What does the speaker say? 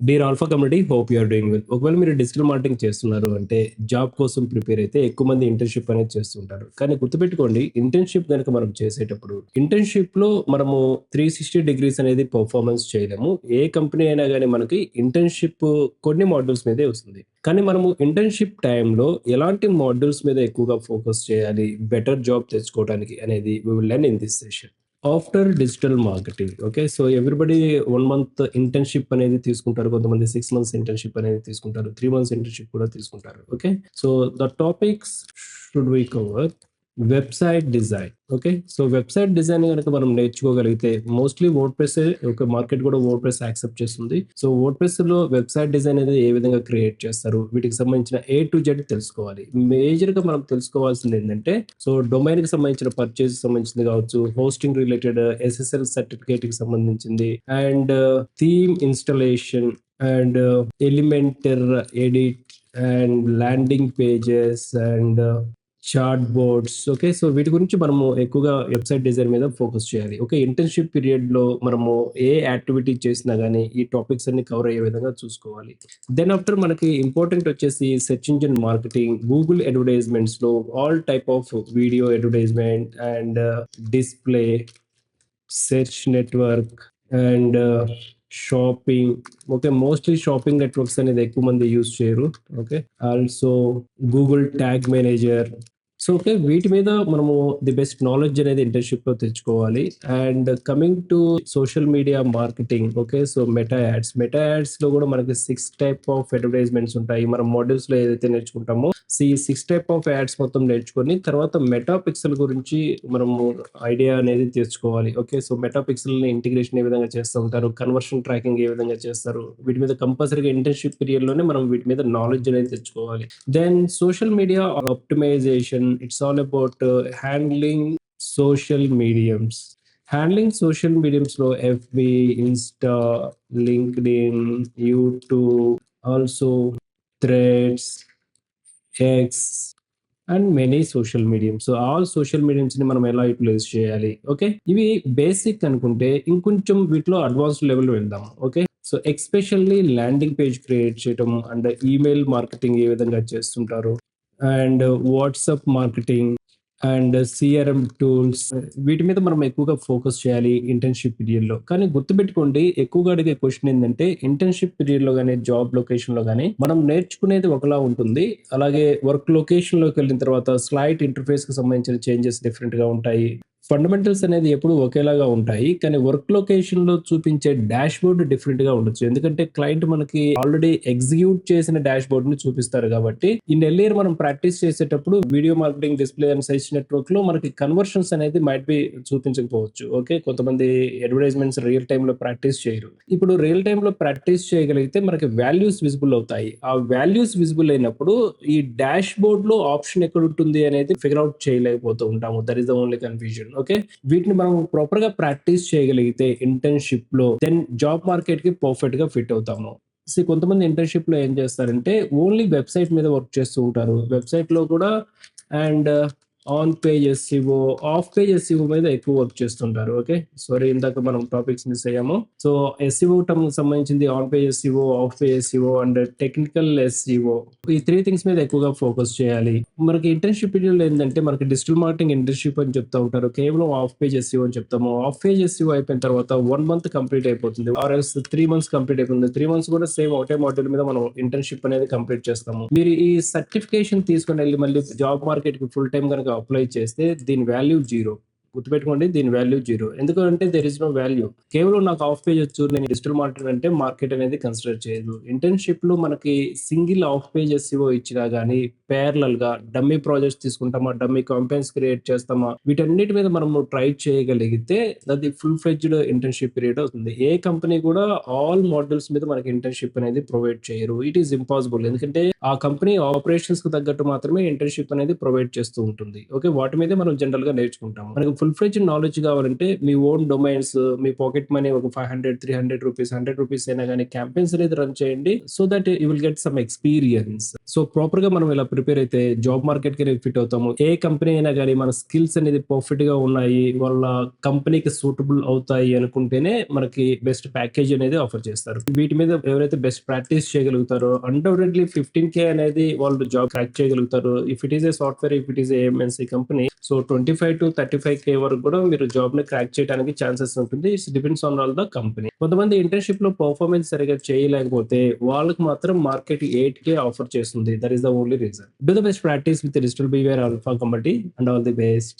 Dear alpha community, hope you are doing well. ఒకవేళ మీరు digital marketing చేస్తున్నారు అంటే జాబ్ కోసం ప్రిపేర్ అయితే ఎక్కువ మంది ఇంటర్న్‌షిప్ అనేది చేస్తుంటారు. కానీ గుర్తుపెట్టుకోండి, ఇంటర్న్‌షిప్ గనుక మనం చేసేటప్పుడు ఇంటర్న్‌షిప్‌లో మనము 360 డిగ్రీస్ అనేది పెర్ఫార్మన్స్ చేయలేము. ఏ కంపెనీ అయినా గాని మనకి ఇంటర్న్‌షిప్ కొన్ని మాడ్యూల్స్ మీదే వస్తుంది. కానీ మనము ఇంటర్న్‌షిప్ టైమ్‌లో ఎలాంటి మాడ్యూల్స్ మీద ఎక్కువగా ఫోకస్ చేయాలి, బెటర్ జాబ్ తెచ్చుకోవడానికి అనేది we will learn in this session. After digital marketing. Okay. So everybody 1 month internship అనేది తీసుకుంటారు. కొంతమంది 6 మంత్స్ ఇంటర్న్‌షిప్ అనేది తీసుకుంటారు. 3 మంత్స్ ఇంటర్న్‌షిప్ కూడా తీసుకుంటారు. Okay. So the topics should we cover website design. Okay. So website design గనక మనం నేర్చుకోగలిగితే మోస్ట్‌లీ వర్డ్‌ప్రెస్సే ఒక మార్కెట్ కూడా వర్డ్‌ప్రెస్ యాక్సెప్ట్ చేస్తుంది. సో వర్డ్‌ప్రెస్‌లో వెబ్‌సైట్ డిజైన్ అనేది ఏ విధంగా క్రియేట్ చేస్తారు? వీటికి సంబంధించిన ఏ టు జెడ్ తెలుసుకోవాలి. మేజర్‌గా మనం తెలుసుకోవాల్సింది ఏంటంటే, సో డొమైన్‌కి సంబంధించిన పర్చేజ్‌కి సంబంధించింది కావచ్చు, హోస్టింగ్ రిలేటెడ్ ఎస్ఎస్ఎల్ సర్టిఫికేట్‌కి సంబంధించింది and theme installation and Elementor edit and landing pages and chart boards. Okay. So వీటి గురించి మనము ఎక్కువగా వెబ్‌సైట్ డిజైన్ మీద ఫోకస్ చేయాలి. ఓకే. ఇంటర్న్‌షిప్ పీరియడ్‌లో మనము ఏ యాక్టివిటీ చేసినా గాని ఈ టాపిక్స్ అన్ని కవర్ అయ్యే విధంగా చూసుకోవాలి. దెన్ ఆఫ్టర్ మనకి ఇంపార్టెంట్ వచ్చేసి సెర్చ్ ఇంజిన్ మార్కెటింగ్, గూగుల్ అడ్వర్టైజ్మెంట్స్‌లో all type of video advertisement and display, search network and shopping. Okay. Mostly shopping networks అనేది ఎక్కువ మంది యూజ్ చేయరు. Okay. Also Google tag manager. So, okay. వీటి మీద మనము ది బెస్ట్ నాలెడ్జ్ అనేది ఇంటర్న్‌షిప్‌లో తెచ్చుకోవాలి. And coming to social media marketing. Okay. So, meta ads. Meta యాడ్స్‌లో కూడా మనకి 6 టైప్ ఆఫ్ అడ్వర్టైజ్మెంట్స్ ఉంటాయి. మనం మాడ్యూల్స్‌లో ఏదైతే నేర్చుకుంటామో, 6 టైప్ ఆఫ్ యాడ్స్ మొత్తం నేర్చుకొని తర్వాత మెటా పిక్సెల్ గురించి మనము ఐడియా అనేది తెచ్చుకోవాలి. ఓకే. సో, మెటా పిక్సెల్‌ని ఇంటిగ్రేషన్ ఏ విధంగా చేస్తూ ఉంటారు, కన్వర్షన్ ట్రాకింగ్ ఏ విధంగా చేస్తారు, వీటి మీద కంపల్సరీగా ఇంటర్న్‌షిప్ పీరియడ్‌లోనే మనం వీటి మీద నాలెడ్జ్ అనేది తెచ్చుకోవాలి. Then social media optimization, it's all about handling social mediums. Handling social mediumsలో FB, Insta, LinkedIn, YouTube, also Threads, X and many social mediums. So all social మీడియమ్స్‌ని మనం ఎలా యుటిలైజ్ చేయాలి. ఓకే. ఇవి బేసిక్ అనుకుంటే ఇంకొంచెం వీటిలో అడ్వాన్స్డ్ లెవెల్ వెళ్దాం. Okay. So especially landing page create చేయటం అండ్ ఈమెయిల్ మార్కెటింగ్ ఏ విధంగా చేస్తుంటారు and WhatsApp marketing and CRM tools, వీటి మీద మనం ఎక్కువగా ఫోకస్ చేయాలి ఇంటర్న్‌షిప్ పీరియడ్‌లో. కానీ గుర్తుపెట్టుకోండి, ఎక్కువగా అడిగే క్వెషన్ ఏందంటే ఇంటర్న్‌షిప్ పీరియడ్‌లో గాని, జాబ్ లొకేషన్‌లో గాని మనం నేర్చుకునేది ఒకలా ఉంటుంది. అలాగే వర్క్ లొకేషన్‌లోకెళ్ళిన తర్వాత స్లైట్ ఇంటర్ఫేస్‌కి సంబంధించిన చేంజెస్ డిఫరెంట్‌గా ఉంటాయి. ఫండమెంటల్స్ అనేది ఎప్పుడు ఒకేలాగా ఉంటాయి. కానీ వర్క్ లొకేషన్‌లో చూపించే డాష్‌బోర్డ్ డిఫరెంట్‌గా ఉండొచ్చు. ఎందుకంటే క్లయింట్ మనకి ఆల్రెడీ ఎగ్జిక్యూట్ చేసిన డాష్‌బోర్డ్‌ని చూపిస్తారు కాబట్టి, ఇన్ ఎర్లియర్ మనం ప్రాక్టీస్ చేసేటప్పుడు video marketing, display and search నెట్వర్క్‌లో మనకి కన్వర్షన్స్ అనేది మైట్ బి చూపించకపోవచ్చు. ఓకే. కొంతమంది అడ్వర్టైజ్మెంట్స్ రియల్ టైమ్‌లో ప్రాక్టీస్ చేయరు. ఇప్పుడు రియల్ టైమ్‌లో ప్రాక్టీస్ చేయగలిగితే మనకి వాల్యూస్ విజిబుల్ అవుతాయి. ఆ వాల్యూస్ విజిబుల్ అయినప్పుడు ఈ డాష్‌బోర్డ్‌లో ఆప్షన్ ఎక్కడుంటుంది అనేది ఫిగర్ ఔట్ చేయలేకపోతూ ఉంటాము. That is the only confusion. Okay. వీటిని మనం ప్రాపర్‌గా ప్రాక్టీస్ చేయగలిగితే ఇంటర్న్‌షిప్‌లో దెన్ జాబ్ మార్కెట్‌కి పర్ఫెక్ట్‌గా ఫిట్ అవుతాము. కొంతమంది ఇంటర్న్‌షిప్‌లో ఏం చేస్తారంటే ఓన్లీ వెబ్‌సైట్ మీద వర్క్ చేస్తూ ఉంటారు. వెబ్‌సైట్‌లో కూడా and on page SCO, of page SCO మీద ఎక్కువ వర్క్ చేస్తుంటారు. ఓకే. సారీ, ఇందాక మనం టాపిక్స్ మిస్ అయ్యాము. సో ఎస్‌సిఓ టర్మ్‌కి సంబంధించింది on page SCO, of page SCO and technical SCO. ఈ 3 థింగ్స్ మీద ఎక్కువగా ఫోకస్ చేయాలి. మనకి ఇంటర్న్‌షిప్ పీరియడ్‌లో ఏందంటే మనకి డిజిటల్ మార్కెటింగ్ ఇంటర్న్‌షిప్ అని చెప్తా ఉంటారు. కేవలం ఆఫ్ పేజ్ ఎస్‌సిఓ అని చెప్తాము. ఆఫ్ పేజ్ ఎస్‌సిఓ అయిపోయిన తర్వాత 1 మంత్ కంప్లీట్ అయిపోతుంది. ఆర్ ఎల్స్ 3 మంత్స్ కంప్లీట్ అయిపోతుంది. 3 మంత్స్ కూడా సేమ్ ఒకటే మాడ్యూల్ మీద మనం ఇంటర్న్‌షిప్ అనేది కంప్లీట్ చేస్తాము. మీరు ఈ సర్టిఫికేషన్ తీసుకొనెళ్లి మళ్ళీ జాబ్ మార్కెట్‌కి ఫుల్ టైమ్ గనక అప్లై చేస్తే దీని వాల్యూ 0. గుర్తుపెట్టుకోండి, దీని వాల్యూ 0. ఎందుకంటే దేర్ ఇస్ నో వాల్యూ. కేవలం నాకు ఆఫ్ పేజ్ వచ్చు, నేను డిజిటల్ మార్కెటర్ అంటే మార్కెట్ అనేది కన్సిడర్ చేయదు. ఇంటర్న్‌షిప్‌లో మనకి సింగిల్ ఆఫ్ పేజ్ ఎస్‌సిఓ ఇచ్చినా గాని ప్యారలల్‌గా డమ్మీ ప్రాజెక్ట్స్ తీసుకుంటామా, డమ్మీ క్యాంపెయిన్స్ క్రియేట్ చేస్తామా, వీటన్నిటి మీద మనము ట్రై చేయగలిగితే అది ఫుల్ ఫ్లెడ్జ్డ్ ఇంటర్న్‌షిప్ పీరియడ్ అవుతుంది. ఏ కంపెనీ కూడా ఆల్ మాడ్యూల్స్ మీద మనకి ఇంటర్న్‌షిప్ అనేది ప్రొవైడ్ చేయరు. It is impossible. ఎందుకంటే ఆ కంపెనీ ఆపరేషన్స్‌కి తగ్గట్టు మాత్రమే ఇంటర్న్‌షిప్ అనేది ప్రొవైడ్ చేస్తూ ఉంటుంది. ఓకే. వాటి మీదే మనం జనరల్‌గా నేర్చుకుంటాము. మనకు ఫుల్ ఫ్లెడ్జ్డ్ నాలెడ్జ్ కావాలంటే మీ ఓన్ డొమైన్స్, మీ పాకెట్ మనీ ఒక 500, 300 రూపీస్, 100 రూపీస్ అయినా గానీ క్యాంపెయిన్స్ అనేది రన్ చేయండి. So that you will get some experience. So ప్రాపర్‌గా మనం ఇలా ప్రిపేర్ అయితే జాబ్ మార్కెట్‌కి అనేది ఫిట్ అవుతాము. ఏ కంపెనీ అయినా గానీ మన స్కిల్స్ అనేది పర్ఫెక్ట్‌గా ఉన్నాయి, వాళ్ళ కంపెనీకి సూటబుల్ అవుతాయి అనుకుంటేనే మనకి బెస్ట్ ప్యాకేజ్ అనేది ఆఫర్ చేస్తారు. వీటి మీద ఎవరైతే బెస్ట్ ప్రాక్టీస్ చేయగలుగుతారో అన్‌డౌటెడ్‌లీ 15,000 అనేది వాళ్ళు జాబ్ క్రాక్ చేయగలుగుతారు. If it is a software, if it is a MNC company, so 25,000-35,000 వరకు కూడా మీరు జాబ్‌ని క్రాక్ చేయడానికి ఛాన్సెస్ ఉంటుంది. It's depends on all the company. కొంతమంది ఇంటర్న్‌షిప్‌లో పర్ఫార్మెన్స్ సరిగ్గా చేయలేకపోతే వాళ్ళకి మాత్రం మార్కెట్ 8,000 ఆఫర్ చేస్తుంది. That is the only reason. Do the best practice with digital behaviour alpha committee and all the best.